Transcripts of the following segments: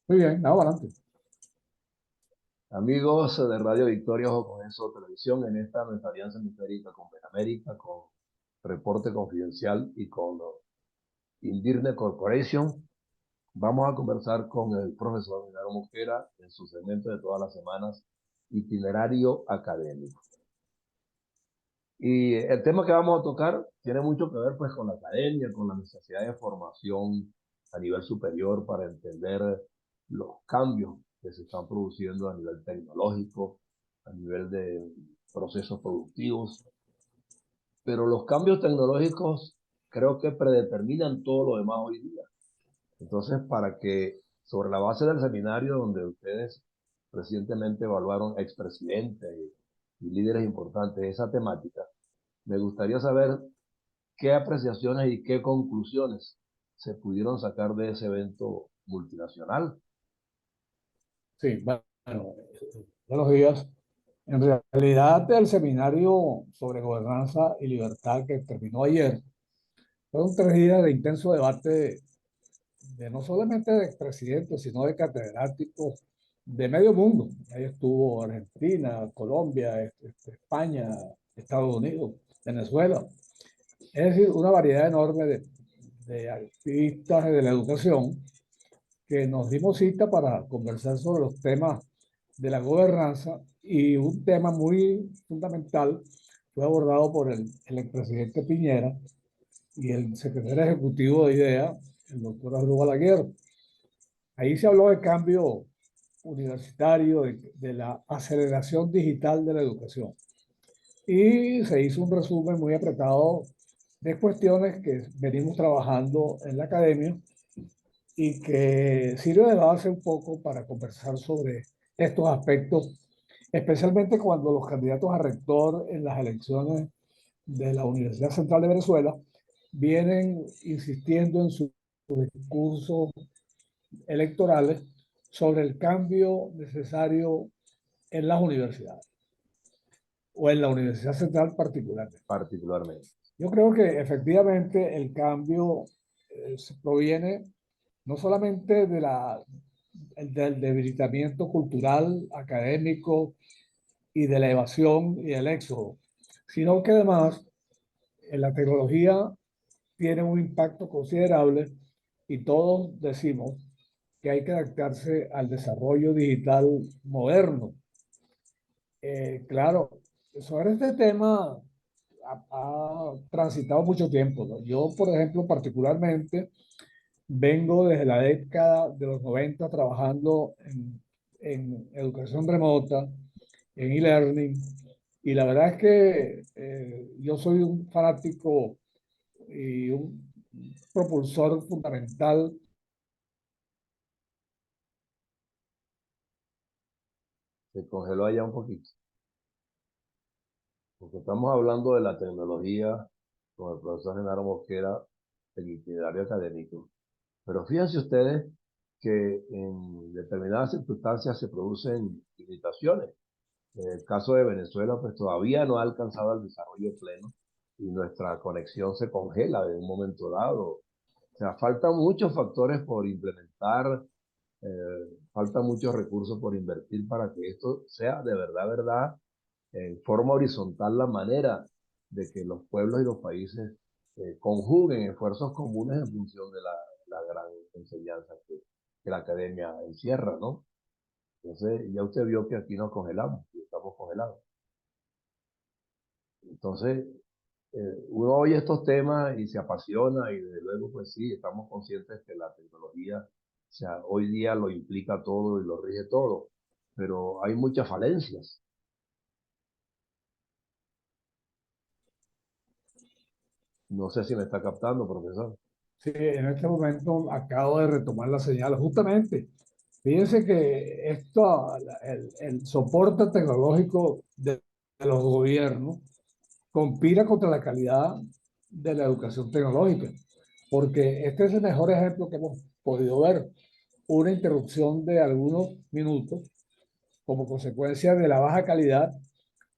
Muy bien, vamos adelante. Amigos de Radio Victoria o con eso Televisión, en esta nuestra alianza hemisférica con Benamérica, con Reporte Confidencial y con Indirne Corporation, vamos a conversar con el profesor Genaro Mosquera en su segmento de todas las semanas, Itinerario Académico. Y el tema que vamos a tocar tiene mucho que ver pues con la academia, con la necesidad de formación a nivel superior para entender los cambios que se están produciendo a nivel tecnológico, a nivel de procesos productivos. Pero los cambios tecnológicos creo que predeterminan todo lo demás hoy día. Entonces, para que sobre la base del seminario donde ustedes recientemente evaluaron expresidentes y líderes importantes de esa temática, me gustaría saber qué apreciaciones y qué conclusiones se pudieron sacar de ese evento multinacional. Sí, bueno, buenos días. En realidad, el seminario sobre gobernanza y libertad que terminó ayer fueron 3 días de intenso debate de no solamente de expresidentes, sino de catedráticos de medio mundo. Ahí estuvo Argentina, Colombia, España, Estados Unidos, Venezuela. Es decir, una variedad enorme de activistas de la educación que nos dimos cita para conversar sobre los temas de la gobernanza, y un tema muy fundamental fue abordado por el expresidente Piñera y el secretario ejecutivo de IDEA, el doctor Arturo Balaguer. Ahí se habló de cambio universitario, de la aceleración digital de la educación, y se hizo un resumen muy apretado de cuestiones que venimos trabajando en la academia y que sirve de base un poco para conversar sobre estos aspectos, especialmente cuando los candidatos a rector en las elecciones de la Universidad Central de Venezuela vienen insistiendo en sus discursos electorales sobre el cambio necesario en las universidades o en la Universidad Central particularmente. Particularmente. Yo creo que efectivamente el cambio proviene no solamente del debilitamiento cultural, académico y de la evasión y el éxodo, sino que además la tecnología tiene un impacto considerable y todos decimos que hay que adaptarse al desarrollo digital moderno. Claro, sobre este tema ha transitado mucho tiempo, ¿no? Yo, por ejemplo, particularmente, vengo desde la década de los 90 trabajando en educación remota, en e-learning, y la verdad es que yo soy un fanático y un propulsor fundamental. Se congeló allá un poquito, porque estamos hablando de la tecnología con el profesor Genaro Mosquera, el itinerario académico. Pero fíjense ustedes que en determinadas circunstancias se producen limitaciones. En el caso de Venezuela, pues todavía no ha alcanzado el desarrollo pleno y nuestra conexión se congela en un momento dado. O sea, faltan muchos factores por implementar, faltan muchos recursos por invertir para que esto sea de verdad, verdad, en forma horizontal la manera de que los pueblos y los países conjuguen esfuerzos comunes en función de la gran enseñanza que la academia encierra, ¿no? Entonces, ya usted vio que aquí nos congelamos, y estamos congelados. Entonces, uno oye estos temas y se apasiona y desde luego, pues sí, estamos conscientes que la tecnología, o sea, hoy día lo implica todo y lo rige todo, pero hay muchas falencias. No sé si me está captando, profesor. Sí, en este momento acabo de retomar la señal. Justamente, fíjense que el soporte tecnológico de los gobiernos conspira contra la calidad de la educación tecnológica, porque este es el mejor ejemplo que hemos podido ver. Una interrupción de algunos minutos como consecuencia de la baja calidad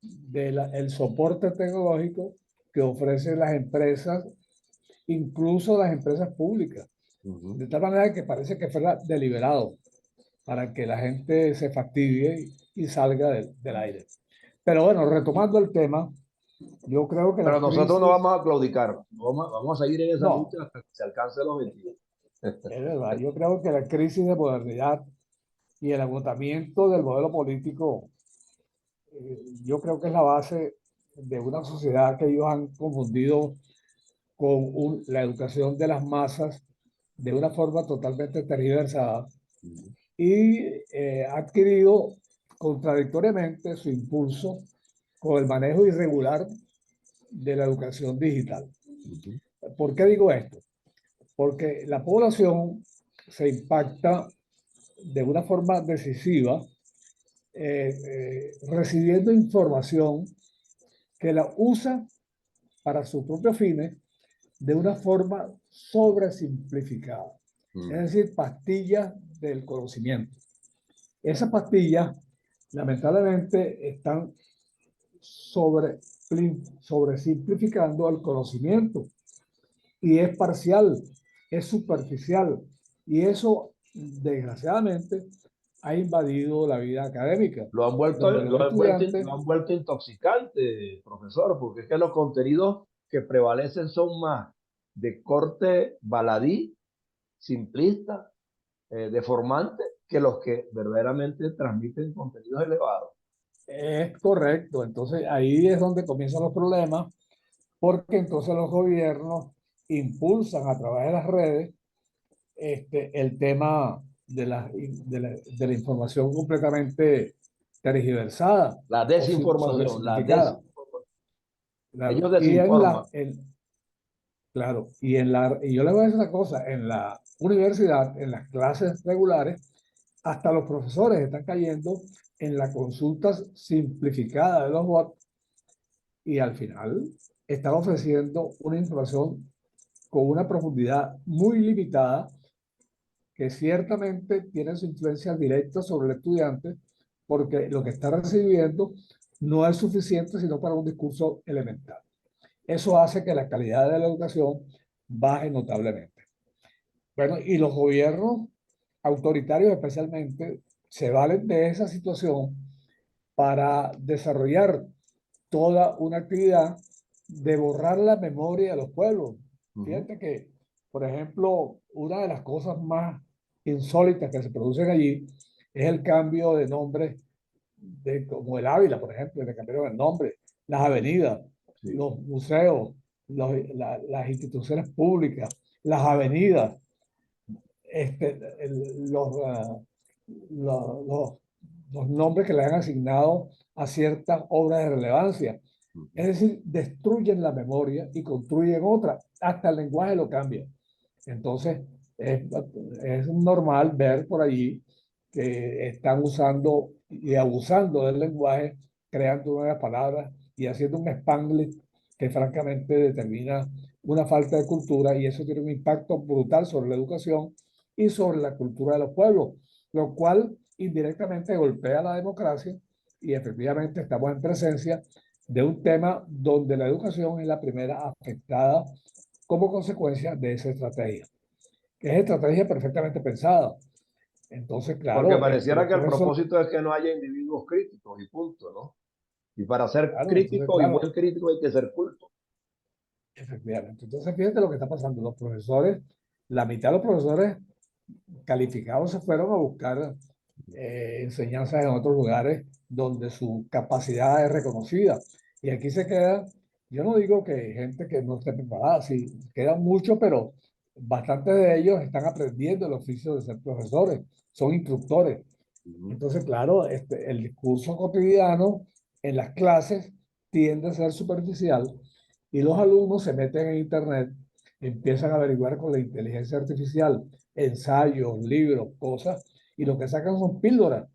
del soporte tecnológico que ofrecen las empresas, incluso las empresas públicas, Ujú. de tal manera que parece que fuera deliberado. para que la gente se fastidie y salga del aire. Pero bueno, retomando el tema, yo creo que Pero la nosotros no crisis, vamos a claudicar, vamos a seguir en esa no, lucha hasta que se alcance el objetivo. es verdad, yo creo que la crisis de modernidad y el agotamiento del modelo político, yo creo que es la base de una sociedad que ellos han confundido con la educación de las masas de una forma totalmente tergiversada y ha adquirido contradictoriamente su impulso con el manejo irregular de la educación digital. ¿Por qué digo esto? Porque la población se impacta de una forma decisiva recibiendo información que la usa para sus propios fines de una forma sobresimplificada. Es decir, pastillas del conocimiento. Esas pastillas, lamentablemente, están sobre, sobresimplificando el conocimiento y es parcial, es superficial y eso, desgraciadamente, ha invadido la vida académica, Lo han vuelto, donde los estudiantes, lo han vuelto intoxicante, profesor, porque es que los contenidos que prevalecen son más de corte baladí, simplista, deformante, que los que verdaderamente transmiten contenidos elevados. es correcto, entonces ahí es donde comienzan los problemas, porque entonces los gobiernos impulsan a través de las redes el tema de la información completamente tergiversada La o desinformación, la sobresimplificada. desinformación. Claro, Ellos desinforman. claro, y yo le voy a decir una cosa, en la universidad, en las clases regulares, hasta los profesores están cayendo en las consultas simplificadas de los bots y al final están ofreciendo una información con una profundidad muy limitada que ciertamente tiene su influencia directa sobre el estudiante porque lo que está recibiendo no es suficiente sino para un discurso elemental. Eso hace que la calidad de la educación baje notablemente. Bueno, y los gobiernos autoritarios especialmente se valen de esa situación para desarrollar toda una actividad de borrar la memoria de los pueblos. Ujú. Fíjate que, por ejemplo, una de las cosas más insólitas que se producen allí es el cambio de nombre, como el Ávila, por ejemplo, le cambiaron el nombre, las avenidas, Sí. los museos, las instituciones públicas, las avenidas, los, los, los, los nombres que le han asignado a ciertas obras de relevancia. Es Ujú. decir, destruyen la memoria y construyen otra. Hasta el lenguaje lo cambia. Entonces, es, es normal ver por allí que están usando y abusando del lenguaje, creando nuevas palabras y haciendo un spanglish que francamente determina una falta de cultura y eso tiene un impacto brutal sobre la educación y sobre la cultura de los pueblos, lo cual indirectamente golpea la democracia y efectivamente estamos en presencia de un tema donde la educación es la primera afectada como consecuencia de esa estrategia, que es estrategia perfectamente pensada. Entonces, Porque claro, pareciera los que el profesores, propósito es que no haya individuos críticos y punto, ¿no? Y para ser claro, entonces, crítico y claro, buen crítico hay que ser culto. efectivamente. Entonces, fíjate lo que está pasando. Los profesores, la mitad de los profesores calificados se fueron a buscar enseñanzas en otros lugares donde su capacidad es reconocida. Y aquí se queda, yo no digo que gente que no esté preparada, sí, quedan muchos, pero bastantes de ellos están aprendiendo el oficio de ser profesores, son instructores. Ujú. Entonces, claro, el discurso cotidiano en las clases tiende a ser superficial y los alumnos se meten en Internet, empiezan a averiguar con la inteligencia artificial ensayos, libros, cosas, y lo que sacan son píldoras.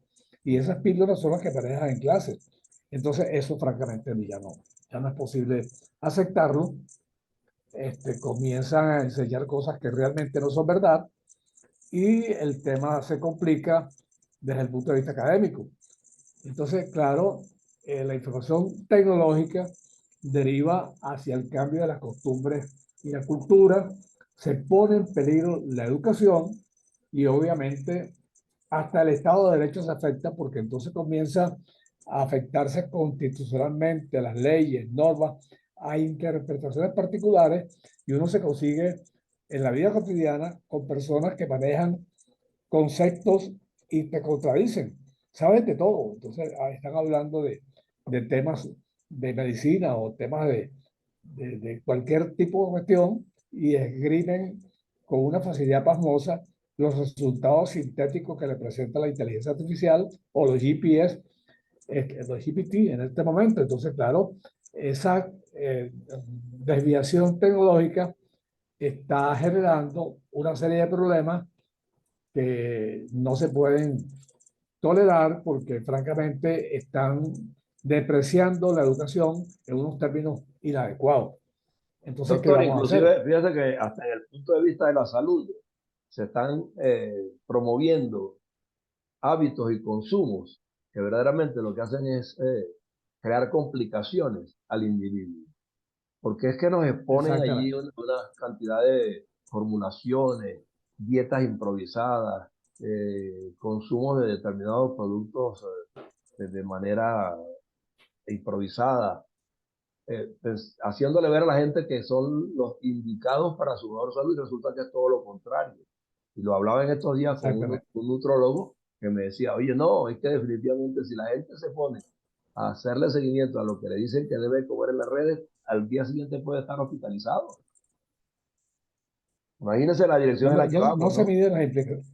Y esas píldoras son las que manejan en clases. Entonces, eso francamente ya no es posible aceptarlo. Comienzan a enseñar cosas que realmente no son verdad y el tema se complica desde el punto de vista académico. Entonces, claro, la información tecnológica deriva hacia el cambio de las costumbres y la cultura, se pone en peligro la educación y obviamente hasta el Estado de Derecho se afecta porque entonces comienza a afectarse constitucionalmente las leyes, normas, hay interpretaciones particulares y uno se consigue en la vida cotidiana con personas que manejan conceptos y te contradicen, saben de todo. Entonces están hablando de temas de medicina o temas de cualquier tipo de cuestión y esgrimen con una facilidad pasmosa los resultados sintéticos que le presenta la inteligencia artificial o los GPS, los GPT en este momento. Entonces, claro, esa desviación tecnológica está generando una serie de problemas que no se pueden tolerar porque francamente están depreciando la educación en unos términos inadecuados. Entonces, ¿qué Doctor, vamos a hacer? inclusive, fíjate que hasta en el punto de vista de la salud se están promoviendo hábitos y consumos que verdaderamente lo que hacen es crear complicaciones al individuo. Porque es que nos exponen allí Exactamente, una cantidad de formulaciones, dietas improvisadas, consumos de determinados productos de manera improvisada, pues, haciéndole ver a la gente que son los indicados para su mejor salud y resulta que es todo lo contrario. Y lo hablaba en estos días con exactamente. un nutrólogo que me decía, oye, no, es que definitivamente si la gente se pone a hacerle seguimiento a lo que le dicen que debe comer en las redes, al día siguiente puede estar hospitalizado. Imagínense la dirección en la que No vamos, se ¿no? miden las implicaciones,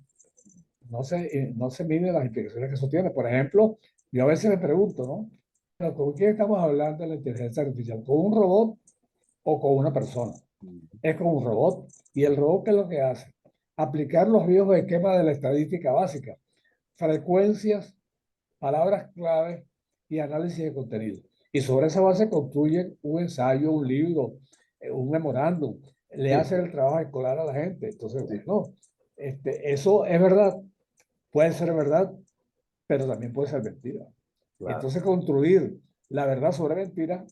no se miden las implicaciones que eso tiene. Por ejemplo, yo a veces me pregunto, ¿no? Pero ¿con quién estamos hablando de la inteligencia artificial? ¿Con un robot o con una persona? Es con un robot. ¿Y el robot qué es lo que hace? Aplicar los riesgos de esquema de la estadística básica, frecuencias, palabras clave y análisis de contenido. Y sobre esa base construyen un ensayo, un libro, un memorándum, le Sí, hacen el trabajo escolar a la gente. Entonces, sí, bueno, eso es verdad, puede ser verdad, pero también puede ser mentira. claro, Entonces, construir la verdad sobre mentira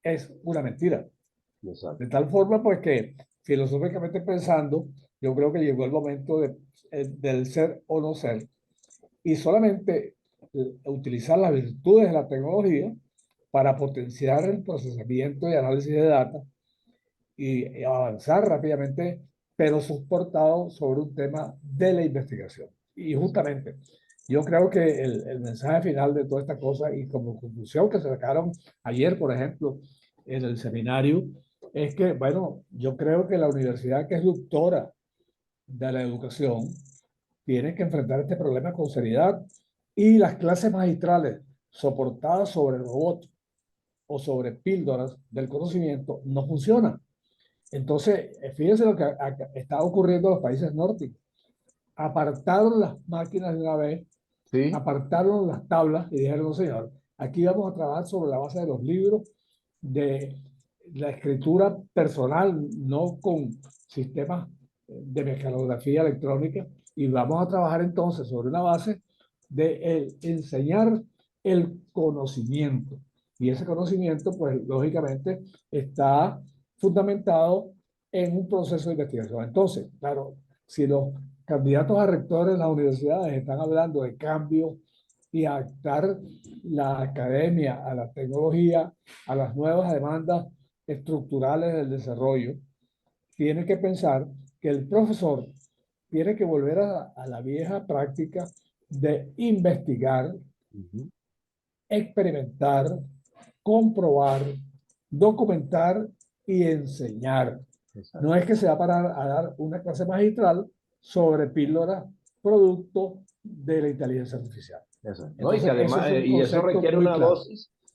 es una mentira. De exacto. tal forma, pues que filosóficamente pensando, yo creo que llegó el momento del ser o no ser y solamente utilizar las virtudes de la tecnología para potenciar el procesamiento y análisis de datos y avanzar rápidamente, pero soportado sobre un tema de la investigación. Y justamente, yo creo que el mensaje final de toda esta cosa y como conclusión que se sacaron ayer, por ejemplo, en el seminario, es que, bueno, yo creo que la universidad que es doctora de la educación tiene que enfrentar este problema con seriedad y las clases magistrales soportadas sobre robots o sobre píldoras del conocimiento no funcionan. Entonces, fíjense lo que está ocurriendo en los países nórdicos. Apartaron las máquinas de una vez, Sí, apartaron las tablas y dijeron, no, señor, aquí vamos a trabajar sobre la base de los libros, de la escritura personal, no con sistemas de mecanografía electrónica, y vamos a trabajar entonces sobre una base de enseñar el conocimiento. Y ese conocimiento, pues lógicamente, está fundamentado en un proceso de investigación. Entonces, claro, si los candidatos a rectores en las universidades están hablando de cambio y adaptar la academia a la tecnología, a las nuevas demandas estructurales del desarrollo, tiene que pensar que el profesor tiene que volver a la vieja práctica de investigar, ujú, experimentar, comprobar, documentar y enseñar. No exacto. es que se va a parar a dar una clase magistral sobre píldoras producto de la inteligencia artificial. Eso. ¿No? Y que Entonces, ese además, es un y eso concepto requiere muy claro.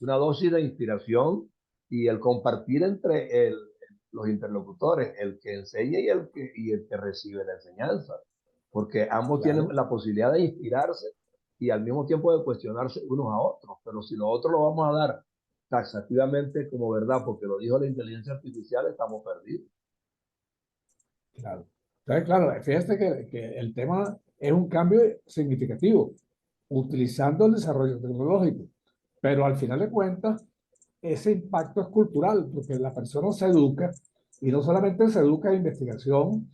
una dosis de inspiración y el compartir entre los interlocutores, el que enseña y el que recibe la enseñanza, porque ambos tienen Claro, la posibilidad de inspirarse y al mismo tiempo de cuestionarse unos a otros, pero si lo otro lo vamos a dar taxativamente como verdad, porque lo dijo la inteligencia artificial, estamos perdidos. claro. Entonces, claro, fíjate que el tema es un cambio significativo, utilizando el desarrollo tecnológico, pero al final de cuentas, ese impacto es cultural, porque la persona se educa y no solamente se educa en investigación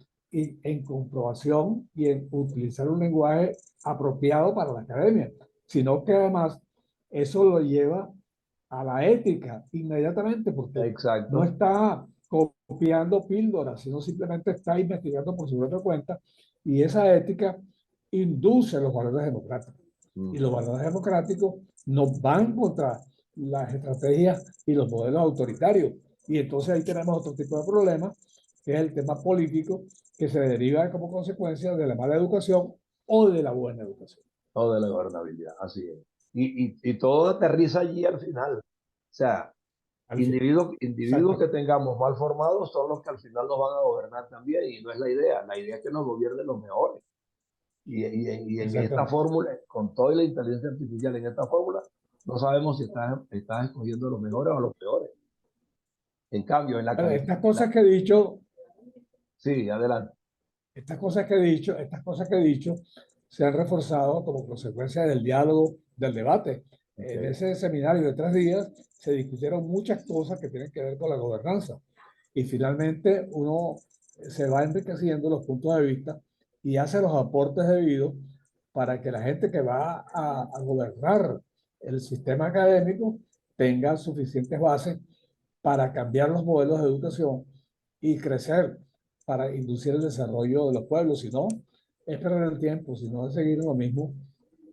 en comprobación y en utilizar un lenguaje apropiado para la academia, sino que además eso lo lleva a la ética inmediatamente, porque no Exacto. está copiando píldoras, sino simplemente está investigando por su propia cuenta, y esa ética induce los valores democráticos. Y los valores democráticos nos van contra las estrategias y los modelos autoritarios. Y entonces ahí tenemos otro tipo de problema, que es el tema político, que se deriva como consecuencia de la mala educación o de la buena educación. O de la gobernabilidad, así es. Y todo aterriza allí al final. O sea, Al fin. individuos que Exactamente. tengamos mal formados son los que al final nos van a gobernar también, y no es la idea. La idea es que nos gobiernen los mejores. Y en esta Exactamente. fórmula, con toda la inteligencia artificial en esta fórmula, no sabemos si estás escogiendo los mejores o los peores. En cambio, en la Bueno, academia, estas cosas que he dicho, sí, adelante. estas cosas que he dicho se han reforzado como consecuencia del diálogo, del debate. En Okay. ese seminario de 3 días se discutieron muchas cosas que tienen que ver con la gobernanza. Y finalmente uno se va enriqueciendo los puntos de vista y hace los aportes debidos para que la gente que va a gobernar el sistema académico tenga suficientes bases para cambiar los modelos de educación y crecer para inducir el desarrollo de los pueblos. Si no, es perder el tiempo, si no es seguir en lo mismo.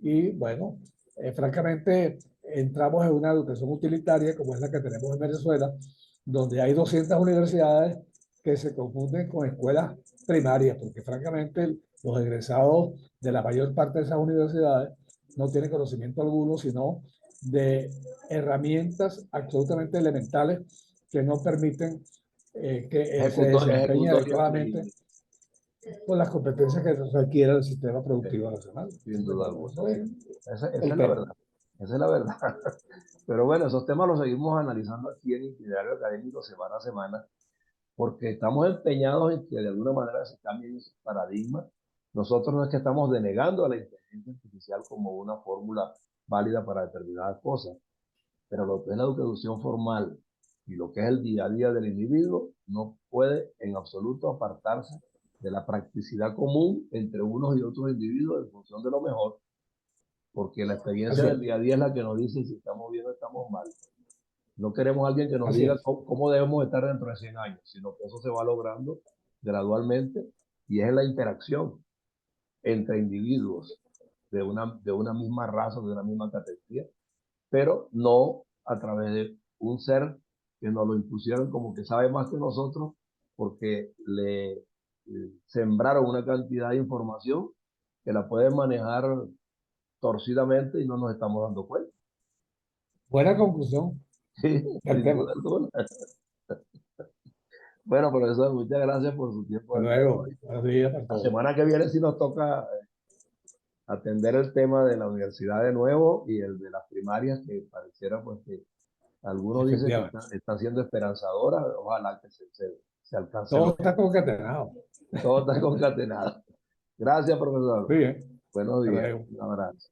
Y bueno, francamente, entramos en una educación utilitaria como es la que tenemos en Venezuela, donde hay 200 universidades que se confunden con escuelas primarias, porque francamente los egresados de la mayor parte de esas universidades no tienen conocimiento alguno, sino de herramientas absolutamente elementales que no permiten que se desempeñe Ejecutoria adecuadamente creíble, con las competencias que requiere el sistema productivo nacional. sin duda alguna. Eso es Esa el es la tema. verdad. Esa es la verdad. Pero bueno, esos temas los seguimos analizando aquí en Itinerario Académico semana a semana, porque estamos empeñados en que de alguna manera se cambien esos paradigmas. Nosotros no es que estamos denegando a la inteligencia artificial como una fórmula válida para determinadas cosas, pero lo que es la educación formal y lo que es el día a día del individuo no puede en absoluto apartarse de la practicidad común entre unos y otros individuos en función de lo mejor, porque la experiencia Así del es, día a día es la que nos dice si estamos bien o estamos mal. No queremos a alguien que nos así diga es. cómo debemos estar dentro de 100 años, sino que eso se va logrando gradualmente, y es la interacción entre individuos de una misma raza, de una misma categoría, pero no a través de un ser que nos lo impusieron como que sabe más que nosotros, porque le sembraron una cantidad de información que la pueden manejar torcidamente y no nos estamos dando cuenta. Buena conclusión Sí, del sin tema. duda alguna. Bueno, profesor, muchas gracias por su tiempo Hasta el día de luego. hoy. Buenos días a La todos. semana que viene sí nos toca atender el tema de la universidad de nuevo y el de las primarias, que pareciera pues que algunos dicen que Efectivamente. está siendo esperanzadora. Ojalá que se alcance lo Todo está mejor. concatenado. Todo está concatenado. Gracias, profesor. Muy bien. Buenos Hasta días. luego. Un abrazo.